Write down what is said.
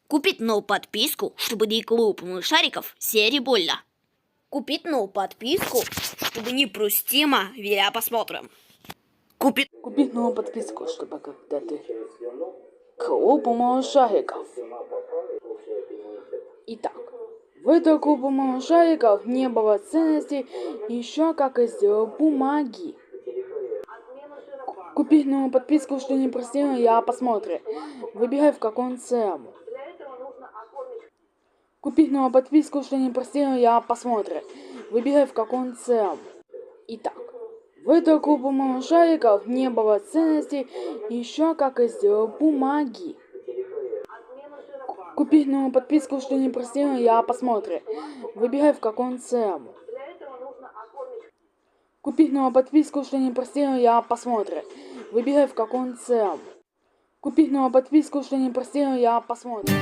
Купить новую подписку, чтобы не клуб малышариков серии больно. Купить новую подписку, чтобы не простимо, веря посмотрим. Купить новую подписку, чтобы когда ты клуб малышариков. Итак, в этом клубе малышариков не было ценностей, еще как из бумаги. Купить новую подписку, что не простимо, я посмотрю. Выбирай в каком цену. Купить новую подписку, что не простимо, я посмотрю. Выбирай в каком цену. Итак, в этом клубе малышариков не было ценностей, еще как из бумаги. Купить новую подписку, что не простимо, я посмотрю. Выбирай в каком цену. Купить новую подписку, что не простимо, я посмотрю. Выбирай в каком цену. Купить новую подписку, что не простимо, я посмотрю.